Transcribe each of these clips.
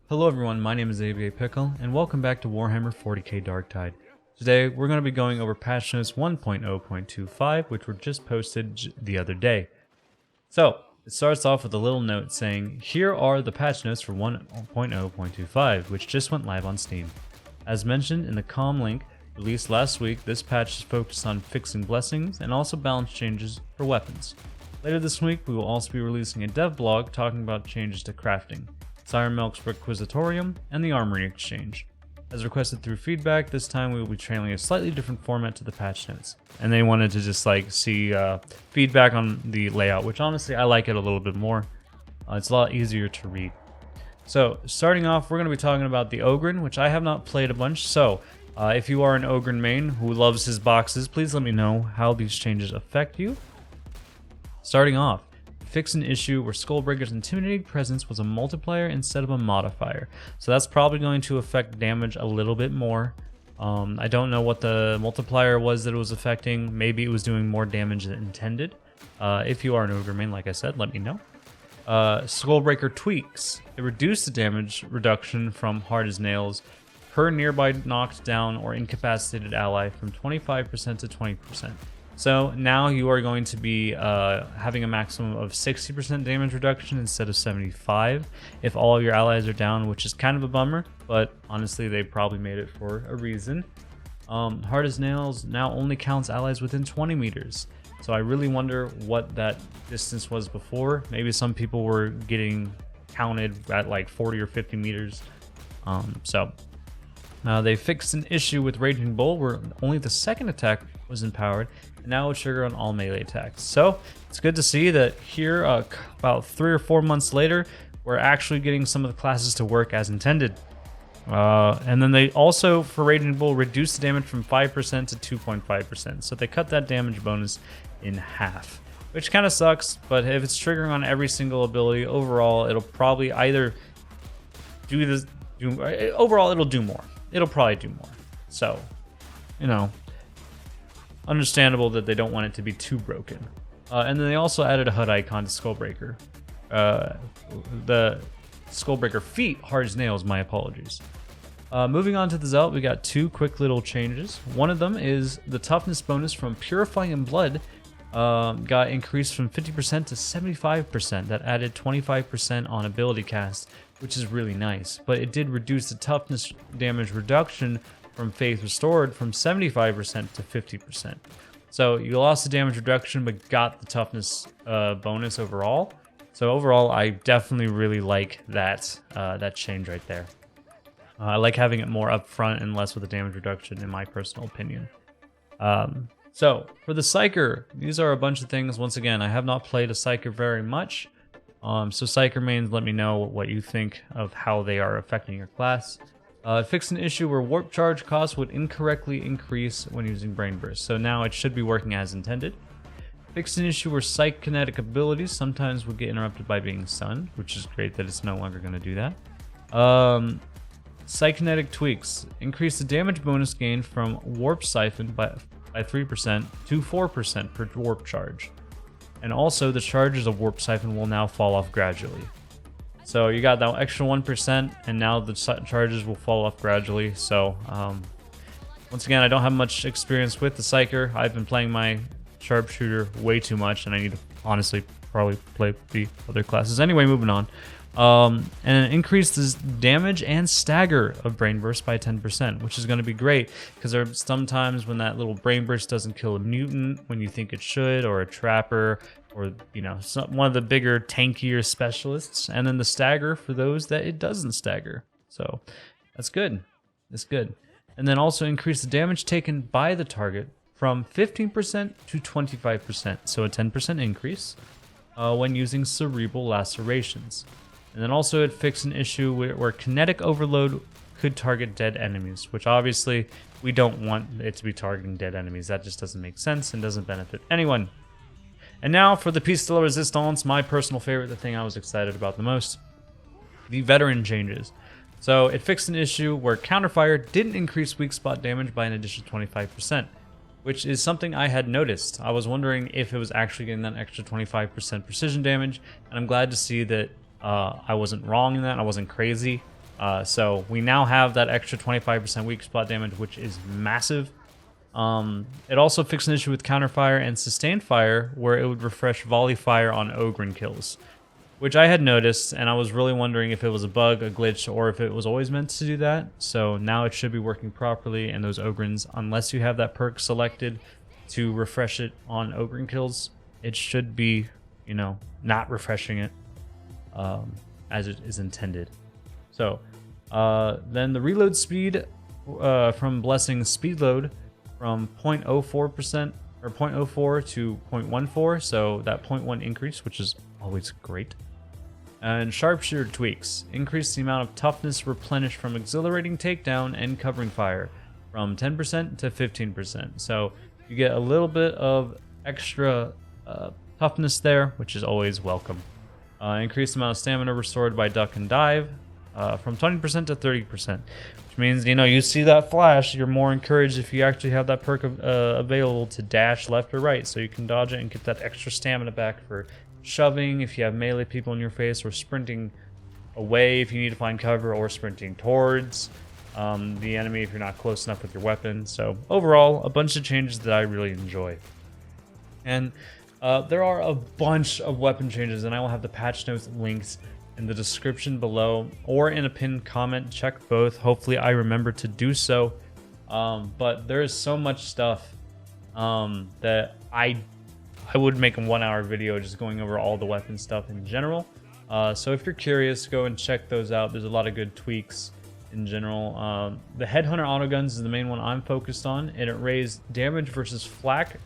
Hello everyone, my name is ABA Pickle, and welcome back to Warhammer 40k Darktide. Today, we're going to be going over patch notes 1.0.25, which were just posted the other day. So, it starts off with a little note saying, here are the patch notes for 1.0.25, which just went live on Steam. As mentioned in the comm link released last week, this patch is focused on fixing blessings and also balance changes for weapons. Later this week, we will also be releasing a dev blog talking about changes to crafting, Sire Milk's Requisitorium, and the Armory Exchange. As requested through feedback, this time we will be trailing a slightly different format to the patch notes. And they wanted to just see feedback on the layout, which honestly I like it a little bit more. It's a lot easier to read. So starting off, we're going to be talking about the Ogre, which I have not played a bunch. So if you are an Ogre main who loves his boxes, please let me know how these changes affect you. Starting off, fix an issue where Skullbreaker's intimidating presence was a multiplier instead of a modifier. So that's probably going to affect damage a little bit more. I don't know what the multiplier was that it was affecting. Maybe it was doing more damage than intended. If you are an Ogre main, like I said, let me know. Skullbreaker tweaks. It reduced the damage reduction from hard as nails per nearby knocked down or incapacitated ally from 25% to 20%. So now you are going to be having a maximum of 60% damage reduction instead of 75% if all of your allies are down, which is kind of a bummer, but honestly they probably made it for a reason. Hard as nails now only counts allies within 20 meters. So I really wonder what that distance was before. Maybe some people were getting counted at like 40 or 50 meters. They fixed an issue with Raging Bull where only the second attack was empowered, and now it will trigger on all melee attacks. So it's good to see that here, about 3 or 4 months later, we're actually getting some of the classes to work as intended. And then they also, for Raging Bull, reduced the damage from 5% to 2.5%. So they cut that damage bonus in half, which kind of sucks, but if it's triggering on every single ability, overall, it'll probably either do this, overall, it'll do more. It'll probably do more. So, you know, understandable that they don't want it to be too broken. And then they also added a HUD icon to Skullbreaker. The Skullbreaker feat, hard as nails, my apologies. Moving on to the Zealot, we got two quick little changes. One of them is the toughness bonus from Purifying Blood got increased from 50% to 75%. That added 25% on ability cast, which is really nice. But it did reduce the toughness damage reduction from Faith Restored from 75% to 50%. So you lost the damage reduction but got the toughness bonus overall. So overall, I definitely really like that change right there. I like having it more upfront and less with the damage reduction, in my personal opinion. So for the Psyker, these are a bunch of things. Once again, I have not played a Psyker very much. So Psyker mains, let me know what you think of how they are affecting your class. Fixed an issue where warp charge costs would incorrectly increase when using Brain Burst. So now it should be working as intended. Fixed an issue where psychokinetic abilities sometimes would get interrupted by being stunned, which is great that it's no longer going to do that. Psychokinetic tweaks. Increase the damage bonus gain from Warp Siphon by 3% to 4% per warp charge. And also the charges of Warp Siphon will now fall off gradually. So you got that extra 1%, and now the charges will fall off gradually. So once again, I don't have much experience with the Psyker. I've been playing my Sharpshooter way too much, and I need to honestly probably play the other classes. Anyway, moving on. And increase the damage and stagger of Brain Burst by 10%, which is going to be great because there are some times when that little Brain Burst doesn't kill a mutant when you think it should, or a trapper, or one of the bigger tankier specialists, and then the stagger for those that it doesn't stagger. So that's good. That's good. And then also increase the damage taken by the target from 15% to 25%, so a 10% increase when using cerebral lacerations. And then also it fixed an issue where kinetic overload could target dead enemies, which obviously we don't want it to be targeting dead enemies. That just doesn't make sense and doesn't benefit anyone. And now for the piece de la resistance, my personal favorite, the thing I was excited about the most, the veteran changes. So it fixed an issue where counterfire didn't increase weak spot damage by an additional 25%, which is something I had noticed. I was wondering if it was actually getting that extra 25% precision damage, and I'm glad to see that I wasn't wrong in that. I wasn't crazy. So we now have that extra 25% weak spot damage, which is massive. It also fixed an issue with counterfire and sustained fire, where it would refresh volley fire on Ogre kills, which I had noticed, and I was really wondering if it was a bug, a glitch, or if it was always meant to do that. So now it should be working properly, and those Ogres, unless you have that perk selected to refresh it on Ogre kills, it should be, you know, not refreshing it as it is intended. So then the reload speed from Blessing speed load from 0.04% or 0.04 to 0.14, so that 0.1 increase, which is always great. And sharpshooter tweaks increase the amount of toughness replenished from exhilarating takedown and covering fire from 10% to 15%. So you get a little bit of extra toughness there, which is always welcome. Increased amount of stamina restored by duck and dive from 20% to 30%, which means, you know, you see that flash, you're more encouraged if you actually have that perk available to dash left or right, so you can dodge it and get that extra stamina back for shoving if you have melee people in your face, or sprinting away if you need to find cover, or sprinting towards the enemy if you're not close enough with your weapon. So overall, a bunch of changes that I really enjoy. And there are a bunch of weapon changes, and I will have the patch notes links in the description below or in a pinned comment. Check both. Hopefully I remember to do so. But there is so much stuff that I would make a 1-hour video just going over all the weapon stuff in general. So if you're curious, go and check those out. There's a lot of good tweaks in general. The Headhunter autoguns is the main one I'm focused on, and it raised damage versus flak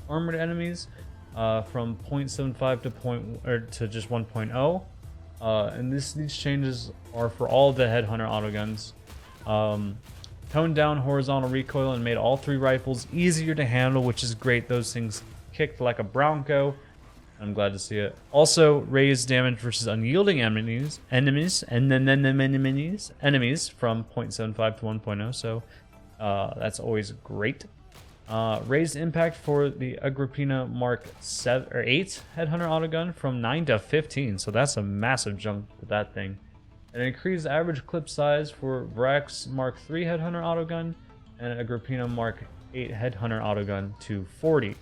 armored enemies from 0.75 to just 1.0. And these changes are for all the Headhunter autoguns. Toned down horizontal recoil and made all 3 rifles easier to handle, which is great. Those things kicked like a bronco. I'm glad to see it. Also raised damage versus unyielding enemies from 0.75 to 1.0. So that's always great. Raised impact for the Agrippina Mark 7 or 8 Headhunter autogun from 9 to 15. So that's a massive jump for that thing. And increased average clip size for Vrax Mark 3 Headhunter autogun and Agrippina Mark 8 Headhunter autogun to 40.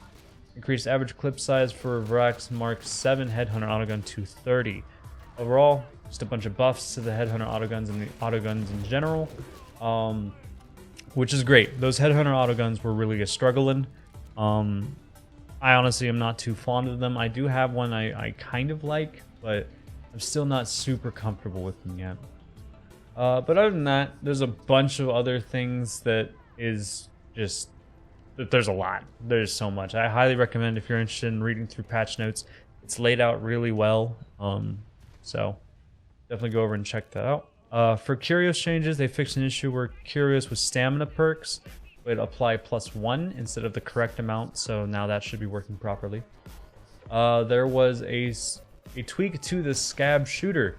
Increased average clip size for Vrax Mark 7 Headhunter autogun to 30. Overall, just a bunch of buffs to the Headhunter autoguns and the autoguns in general, which is great. Those Headhunter autoguns were really struggling. I honestly am not too fond of them. I do have one I kind of like, but I'm still not super comfortable with them yet. But other than that, there's a bunch of other things that is just... There's a lot. There's so much. I highly recommend if you're interested in reading through patch notes. It's laid out really well. So definitely go over and check that out. For Curios changes, they fixed an issue where Curios with stamina perks would apply +1 instead of the correct amount. So now that should be working properly. There was a tweak to the scab shooter.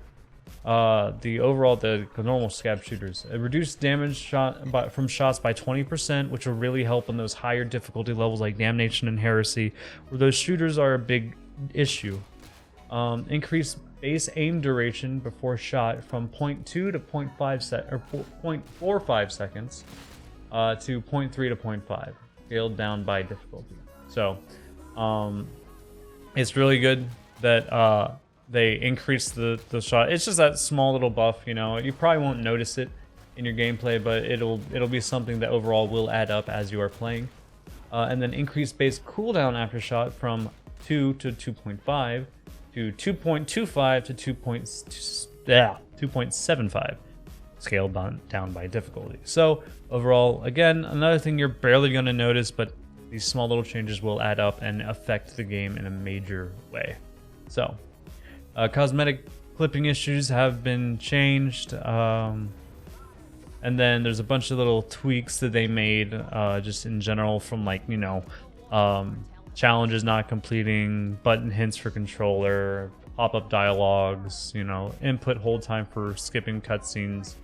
The normal scab shooters. It reduced damage from shots by 20%, which will really help on those higher difficulty levels like Damnation and Heresy, where those shooters are a big issue. Increased base aim duration before shot from 0.2 to 0.45 seconds to 0.3 to 0.5, scaled down by difficulty. So it's really good that they increase the shot. It's just that small little buff, you know. You probably won't notice it in your gameplay, but it'll be something that overall will add up as you are playing. And then increase base cooldown after shot from 2 to 2.5 to 2.25 to 2.75, scaled down by difficulty. So overall, again, another thing you're barely going to notice, but these small little changes will add up and affect the game in a major way. So cosmetic clipping issues have been changed, and then there's a bunch of little tweaks that they made just in general, from, like, you know, challenges not completing, button hints for controller, pop-up dialogues, you know, input hold time for skipping cutscenes,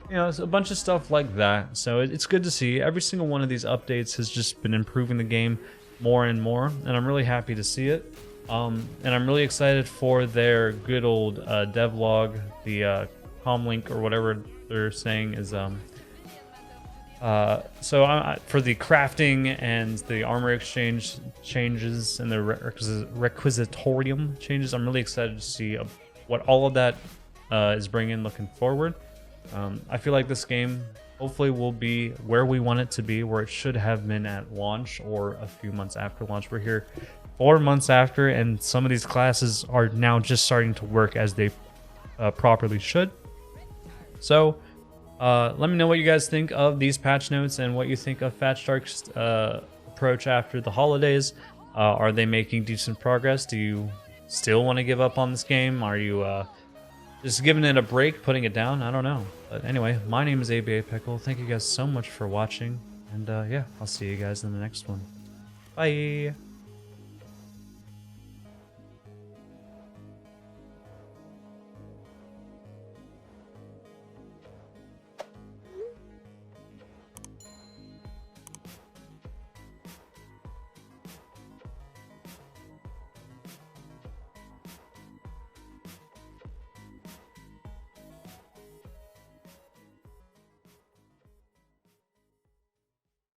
you know, it's a bunch of stuff like that. So it's good to see. Every single one of these updates has just been improving the game more and more, and I'm really happy to see it. And I'm really excited for their good old devlog, the comlink or whatever they're saying is for the crafting and the armor exchange changes and the requisitorium changes, I'm really excited to see what all of that is bringing looking forward. I feel like this game hopefully will be where we want it to be, where it should have been at launch or a few months after launch. We're here 4 months after, and some of these classes are now just starting to work as they properly should. So let me know what you guys think of these patch notes and what you think of Fat Shark's approach after the holidays. Are they making decent progress? Do you still want to give up on this game? Are you just giving it a break, putting it down? I don't know. But anyway, my name is ABA Pickle. Thank you guys so much for watching. And yeah, I'll see you guys in the next one. Bye!